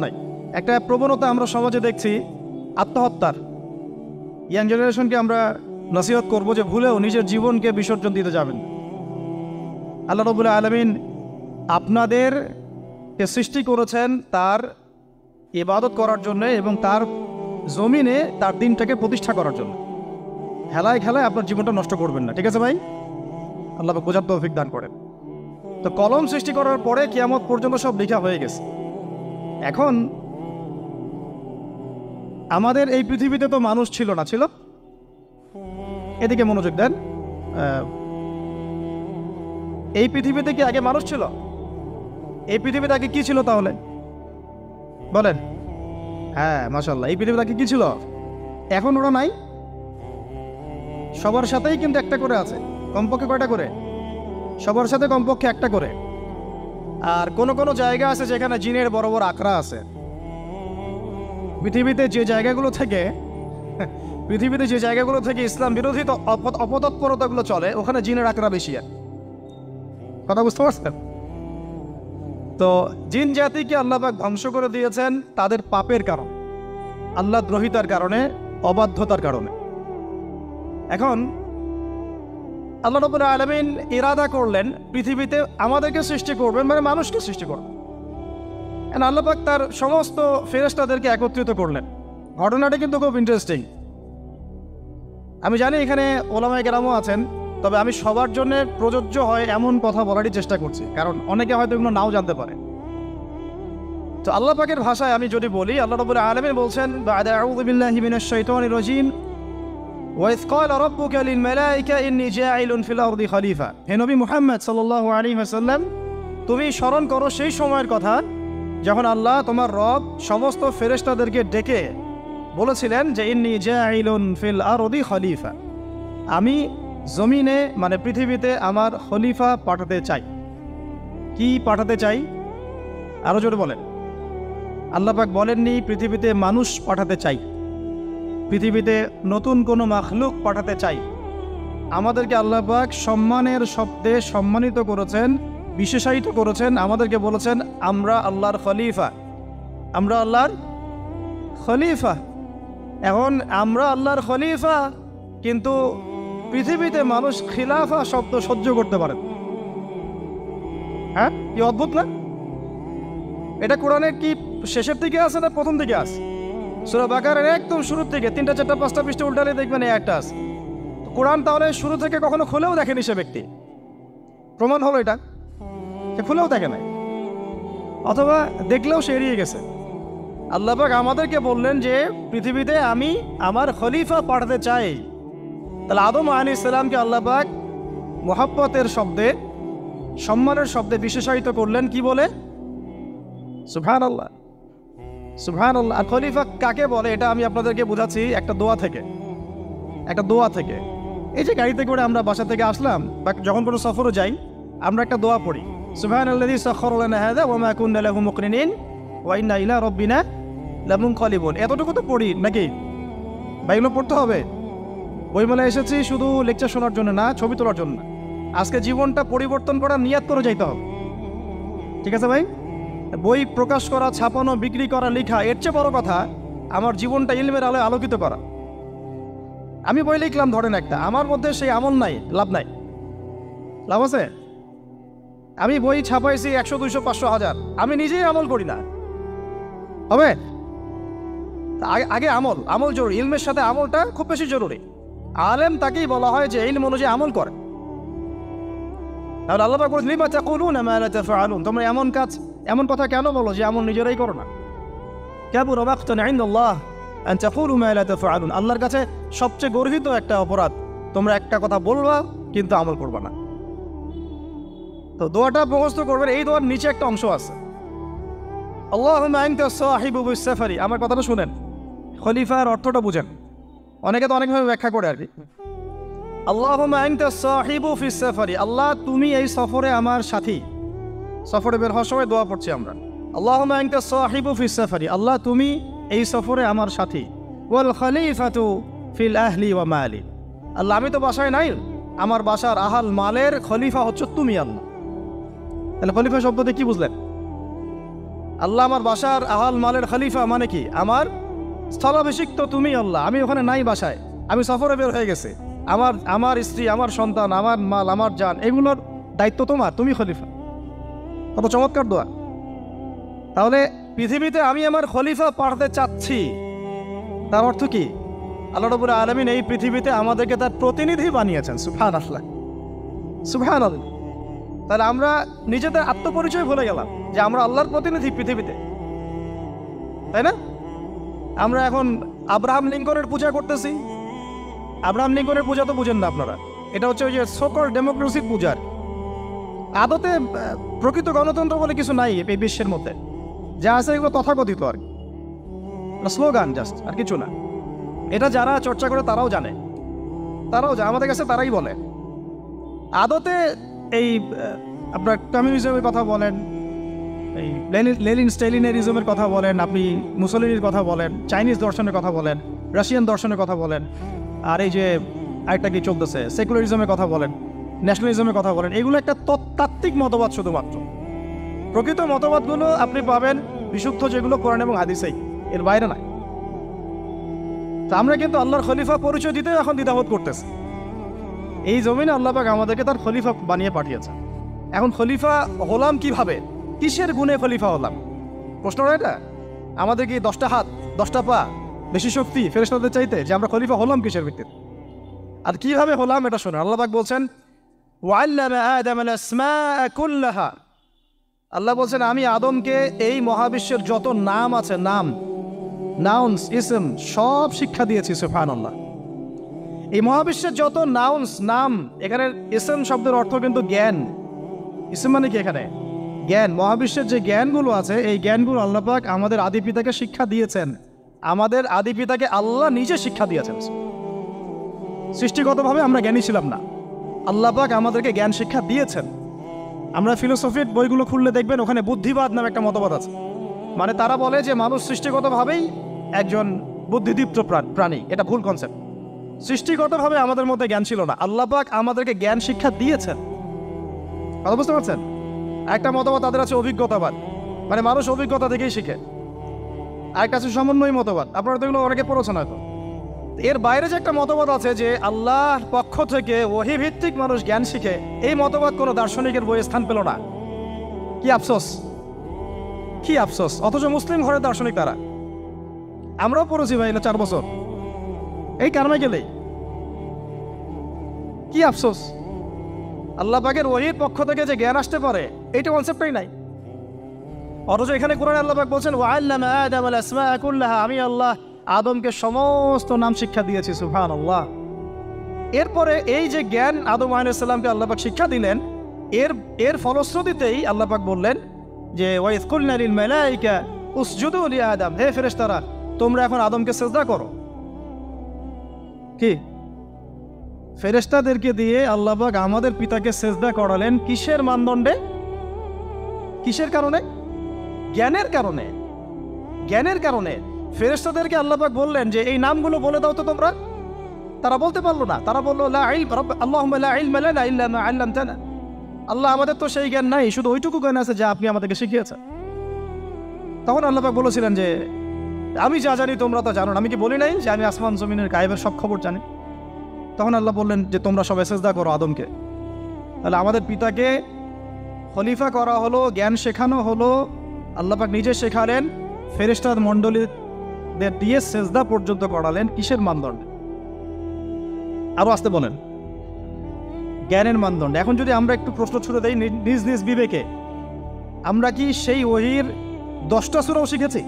নাই। একটা প্রবণতা আমরা সমাজে দেখছি আত্মহত্যার। ইয়াং জেনারেশনকে আমরা নসিহত করব যে ভুলেও নিজের জীবনকে বিসর্জন দিতে যাবেন। আল্লাহ রাব্বুল আলামিন আপনাদেরকে সৃষ্টি করেছেন তার ইবাদত করার জন্য এবং তার জমিনে তার দিনটাকে প্রতিষ্ঠা করার জন্য। খেলায় খেলায় আপনার জীবনটা নষ্ট করবেন না, ঠিক আছে ভাই? আল্লাহ বোঝার তৌফিক দান করেন। তো কলম সৃষ্টি করার পরে কিয়ামত পর্যন্ত সব লেখা হয়ে গেছে। এখন আমাদের এই পৃথিবীতে তো মানুষ ছিল না, ছিল? এদিকে মনোযোগ দেন। এই পৃথিবীতে কি আগে মানুষ ছিল? এই পৃথিবীতে আগে কি ছিল তাহলে বলেন? হ্যাঁ, মাশাআল্লাহ। এই পৃথিবীতে আগে কি ছিল? এখন ওরা নাই। সবার সাথেই কিন্তু একটা করে আছে, কমপক্ষে কয়টা করে? সবার সাথে কমপক্ষে একটা করে। আর কোন কোন জায়গা আছে যেখানে জিনের বড় বড় আকড়া আছে। পৃথিবীতে যে জায়গাগুলো থেকে ইসলাম বিরোধী অপতৎপরতাগুলো চলে, ওখানে জিনের আকড়া বেশি। আর কথা বুঝতে পারছেন? তো জিন জাতিকে আল্লাহ পাক ধ্বংস করে দিয়েছেন তাদের পাপের কারণে, আল্লাহ দ্রোহিতার কারণে, অবাধ্যতার কারণে। এখন আল্লাহ রাব্বুল আলামিন ইরাদা করলেন পৃথিবীতে আমাদেরকে সৃষ্টি করবেন, মানে মানুষকে সৃষ্টি করবেন। আল্লাহ পাক তার সমস্ত ফেরেশতাদেরকে একত্রিত করলেন। ঘটনাটা কিন্তু খুব ইন্টারেস্টিং। আমি জানি এখানে ওলামায়ে কেরামও আছেন, তবে আমি সবার জন্য প্রযোজ্য হয় এমন কথা বলারই চেষ্টা করছি, কারণ অনেকে হয়তো এগুলো নাও জানতে পারে। তো আল্লাহ পাকের ভাষায় আমি যদি বলি, আল্লাহ রাব্বুল আলামিন বলছেন, বা'দা আউযু বিল্লাহি মিনাশ শাইতানির রাজীম, ওয়াইয ক্বালা রাব্বুকা লিল মালায়েকা ইন্নী জাঈলুন ফিল আরদি খলিফা। হে নবী মুহাম্মদ সাল্লাল্লাহু আলাইহি ওয়াসাল্লাম, তুমি স্মরণ করো সেই সময়ের কথা যখন আল্লাহ তোমার রব সমস্ত ফেরেশতাদেরকে ডেকে বলেছিলেন যে ইন্নী জাঈলুন ফিল আরদি খলিফা, আমি জমিনে মানে পৃথিবীতে আমার খলিফা পাঠাতে চাই। কি পাঠাতে চাই? আরো জোরে বলেন। আল্লাহ পাক বলেননি পৃথিবীতে মানুষ পাঠাতে চাই, পৃথিবীতে নতুন কোনো মাখলুক পাঠাতে চাই। আমাদেরকে আল্লাহ পাক সম্মানের শব্দে সম্মানিত করেছেন, বিশেষায়িত করেছেন। আমাদেরকে বলেছেন আমরা আল্লাহর খলিফা, আমরা আল্লাহর খলিফা। এখন আমরা আল্লাহর খলিফা, কিন্তু পৃথিবীতে মানুষ খিলাফা শব্দ সহ্য করতে পারে। হ্যাঁ, কি অদ্ভুত না? এটা কোরআনের কি শেষের দিকে আছে না প্রথম দিকে আছে? সূরা বাকারার একদম শুরুর থেকে 3, 4, 5টা পৃষ্ঠা উল্টালে দেখবেন এই একটা আছে। কোরআন তাহলে শুরু থেকে কখনো খুলেও দেখেনি সে ব্যক্তি। প্রমাণ হলো এটা, সে খুলেও দেখে নাই, অথবা দেখলেও সে এড়িয়ে গেছে। আল্লাহ পাক আমাদেরকে বললেন যে পৃথিবীতে আমি আমার খলিফা পাঠাতে চাই। তাহলে আদম আলাইহিস সালামকে আল্লাহ পাক মুহাব্বতের শব্দে, সম্মানের শব্দে বিশেষায়িত করলেন কি বলে? সুবহানাল্লাহ, সুবহানাল্লাহ। আর খলিফা কাকে বলে এটা আমি আপনাদেরকে বোঝাচ্ছি একটা দোয়া থেকে। এই যে গাড়িতে করে আমরা বাসা থেকে আসলাম বা যখন কোনো সফরে যাই, আমরা একটা দোয়া পড়ি, সুবহানাল্লাযী সাখখারা লানা হাযা ওয়া মা কুন্না লাহু মুকরিনিন ওয়া ইন্না ইলা রাব্বিনা লামুনকালিবুন। এতটুকু তো পড়ি নাকি? বাইগুলো পড়তে হবে। বইমেলায় এসেছি শুধু লেকচার শোনার জন্য না, ছবি তোলার জন্য। আজকে জীবনটা পরিবর্তন করার নিয়াত করে যাইতে হবে, ঠিক আছে ভাই? বই প্রকাশ করা, ছাপানো, বিক্রি করা, লেখা, এর চেয়ে বড় কথা আমার জীবনটা ইলমের আলোয় আলোকিত করা। আমি বই লিখলাম ধরেন একটা, আমার মধ্যে সেই আমল নাই, লাভ নাই। লাভ আছে? আমি বই ছাপাইছি 100, 200, 500, 1000, আমি নিজেই আমল করি না, হবে? আগে আমল জরুরি। ইলমের সাথে আমলটা খুব বেশি জরুরি। আলেম তাকেই বলা হয় যে ইলম অনুযায়ী আমল করে। তাহলে আল্লাহ পাক বলেন, লিমা তাকুলুনা মা লা তাফআলুন, তোমরা এমন কথা কেন বলো যে আমল নিজেরাই করো না? কাবুরা মাকতান ইনদাল্লাহ আন তাকুলু মা লা তাফআলুন, আল্লাহর কাছে সবচেয়ে গর্হিত একটা অপরাধ, তোমরা একটা কথা বলবা কিন্তু আমল করবা না। তো দোয়াটা মুখস্থ করবেন। এই দোয়ার নিচে একটা অংশ আছে, আল্লাহুম্মা আনতা সাহিবু বিস সাফারি। আমার কথাটা শুনেন, খলিফার অর্থটা বুঝেন। অনেকে তো অনেকভাবে ব্যাখ্যা করে আর কি। আল্লাহুম্মা আনতা সাহিবু ফিস সাফারি, আল্লাহ তুমি এই সফরে আমার সাথী। সফরে বের হওয়ার সময় দোয়া পড়ছি আমরা, আল্লাহুম্মা আনতা সাহিবু ফিস সাফারি, আল্লাহ তুমি এই সফরে আমার সাথী। ওয়াল খলিফাতু ফিল আহলি ওয়া মালি, আল্লাহ আমি তো বাসায় নাই, আমার বাসার আহাল মালের খলিফা হচ্ছে তুমি আল্লাহ। তাহলে খলিফা শব্দতে কি বুঝলেন? আল্লাহ আমার বাসার আহাল মালের খলিফা মানে কি? আমার স্থলাভিষিক্ত তুমি আল্লাহ। আমি ওখানে নাই বাসায়, আমি সফরে বের হয়ে গেছে। আমার স্ত্রী, আমার সন্তান, আমার মাল, আমার জান, এগুলোর দায়িত্ব তোমার, তুমি খলিফা। কত চমৎকার দোয়া। তাহলে পৃথিবীতে আমি আমার খলিফা পাঠাতে চাচ্ছি, তার অর্থ কি? আল্লাহ রাব্বুল আলামিন এই পৃথিবীতে আমাদেরকে তার প্রতিনিধি বানিয়েছেন। সুবহানাল্লাহ, সুবহানাল্লাহ। তাহলে আমরা নিজেদের আত্মপরিচয় ভুলে গেলাম যে আমরা আল্লাহর প্রতিনিধি পৃথিবীতে, তাই না? আমরা এখন আব্রাহাম লিঙ্কনের পূজা করতেছি। আব্রাহাম লিঙ্কনের পূজা তো বুঝেন না আপনারা, এটা হচ্ছে ওই যে সকল ডেমোক্রেসির পূজার। আদতে প্রকৃত গণতন্ত্র বলে কিছু নাই এই বিশ্বের মধ্যে, যা আছে এগুলো তথাকথিত আর কি, স্লোগান জাস্ট, আর কিছু না। এটা যারা চর্চা করে তারাও জানে, আমাদের কাছে তারাই বলে। আদতে এই আপনার কমিউনিজমের কথা বলেন, এই লেনিন স্টেলিনারিজমের কথা বলেন, আপনি মুসলিনের কথা বলেন, চাইনিজ দর্শনের কথা বলেন, রাশিয়ান দর্শনের কথা বলেন, আর এই যে আরেকটা কি চলতেছে সেকুলারিজমের কথা বলেন, ন্যাশনালিজমের কথা বলেন, এগুলো একটা তাত্ত্বিক মতবাদ শুধুমাত্র। প্রকৃত মতবাদগুলো আপনি পাবেন বিশুদ্ধ যেগুলো কোরআন এবং হাদিসেই, এর বাইরে নাই। তা আমরা কিন্তু আল্লাহর খলিফা পরিচয় দিতে এখন দ্বিধাবোধ করতেছি। এই জমিনে আল্লাহ পাক আমাদেরকে তার খলিফা বানিয়ে পাঠিয়েছে। এখন খলিফা হলাম কিভাবে? কিসের গুণে খলিফা হলাম? প্রশ্নটা এটা। আমাদের কি 10টা হাত, 10টা পা, বেশি শক্তি ফেরেশতাদের চাইতে, যে আমরা খলিফা হলাম কিসের ভিত্তিতে আর কিভাবে হলাম? এটা শোনেন। আল্লাহ পাক বলছেন ওয়াল্লামা আদাম আল আসমাআ কুল্লাহা। আল্লাহ বলছেন আমি আদমকে এই মহাবিশ্বের যত নাম আছে, নাউন্স, ইসম, সব শিক্ষা দিয়েছি। সুবহানাল্লাহ। এই মহাবিশ্বের যত নাম, এখানে ইসম শব্দের অর্থ কিন্তু জ্ঞান। ইসম মানে কি? এখানে জ্ঞান। মহাবিশ্বের যে জ্ঞানগুলো আছে, এই জ্ঞানগুলো আল্লাহ পাক আমাদের আদি পিতাকে শিক্ষা দিয়েছেন। আমাদের আদি পিতাকে আল্লাহ নিজে শিক্ষা দিয়েছেন। সৃষ্টিগতভাবে আমরা জ্ঞানী ছিলাম না, আল্লাহ পাক আমাদেরকে জ্ঞান শিক্ষা দিয়েছেন। আমরা ফিলোসফির বইগুলো খুললে দেখবেন ওখানে বুদ্ধিবাদ নামে একটা মতবাদ আছে। মানে তারা বলে যে মানুষ সৃষ্টিগতভাবেই একজন বুদ্ধিদীপ্ত প্রাণী। এটা ভুল কনসেপ্ট। সৃষ্টিগতভাবে আমাদের মধ্যে জ্ঞান ছিল না, আল্লাহ পাক আমাদেরকে জ্ঞান শিক্ষা দিয়েছেন। কথা বুঝতে পারছেন? একটা মতবাদ তাদের আছে অভিজ্ঞতাবাদ, মানে মানুষ অভিজ্ঞতা থেকেই শিখে। আরেকটা আছে সমন্বয় মতবাদ, আপনারা তো এগুলো অনেকে পড়েছেন হয়তো। এর বাইরে যে একটা মতবাদ আছে যে আল্লাহর পক্ষ থেকে ওহী ভিত্তিক মানুষ জ্ঞান শিখে, এই মতবাদ কোনো দার্শনিকের বইয়ে স্থান পেল না। কি আফসোস, কি আফসোস! অথচ মুসলিম ঘরের দার্শনিক তারা। আমরাও পড়েছি ভাই, 4 বছর এই কারণে গেলেই। কি আফসোস! আল্লাহ পাকের ওহীর পক্ষ থেকে যে জ্ঞান আসতে পারে, এইটা কনসেপ্টটাই নাই। অথচ এখানে কোরআনে আল্লাহ পাক বলছেন ওয়াল্লামা আদাম আল আসমাআ কুল্লাহা, আমি আল্লাহ আদমকে সমস্ত নাম শিক্ষা দিয়েছি। সুবহানাল্লাহ। এরপরে এই যে জ্ঞান আদম আলাইহিস সালামকে আল্লাহ পাক শিক্ষা দিলেন, এর ফলশ্রুতিতেই আল্লাহ পাক বললেন যে ওয়াইয কুলনা লিল মালাইকা উসজুদু লি আদম, হে ফেরেশতারা তোমরা এখন আদমকে সিজদা করো। কি ফেরেশতাদেরকে দিয়ে আল্লাহ পাক আমাদের পিতাকে সিজদা করালেন কিসের মানদণ্ডে? কিসের কারণে? জ্ঞানের কারণে। জ্ঞানের কারণে ফেরেশতাদেরকে আল্লাহ পাক বললেন যে এই নামগুলো বলে দাও তো তোমরা। তারা বলতে পারলো না। তারা বলল লা ইলম আল্লাহুম্মা লা ইলমা লানা ইল্লা মা আল্লামতানা। আল্লাহ আমাদের তো সেই জ্ঞান নাই, শুধু ওইটুকু জ্ঞান আছে যা আপনি আমাদেরকে শিখিয়েছেন। তখন আল্লাহ পাক বলেছিলেন যে আমি যা জানি তোমরা তা জানো না। আমি কি বলি নাই যে আমি আসমান জমিনের গায়েবের সব খবর জানি? তখন আল্লাহ বললেন যে তোমরা সবাই সিজদা করো আদমকে। তাহলে আমাদের পিতাকে খলিফা করা হলো, জ্ঞান শেখানো হলো, আল্লাহ পাক নিজে শেখালেন, ফেরেশতা মণ্ডলীদের দিয়ে সিজদা পর্যন্ত করালেন। কিসের মানদণ্ডে? আরো আসতে বলেন, জ্ঞানের মানদণ্ডে। এখন যদি আমরা একটু প্রশ্ন ছুড়ে দেই নিজ নিজ বিবেকে, আমরা কি সেই ওহীর 10টা সূরাও শিখেছি?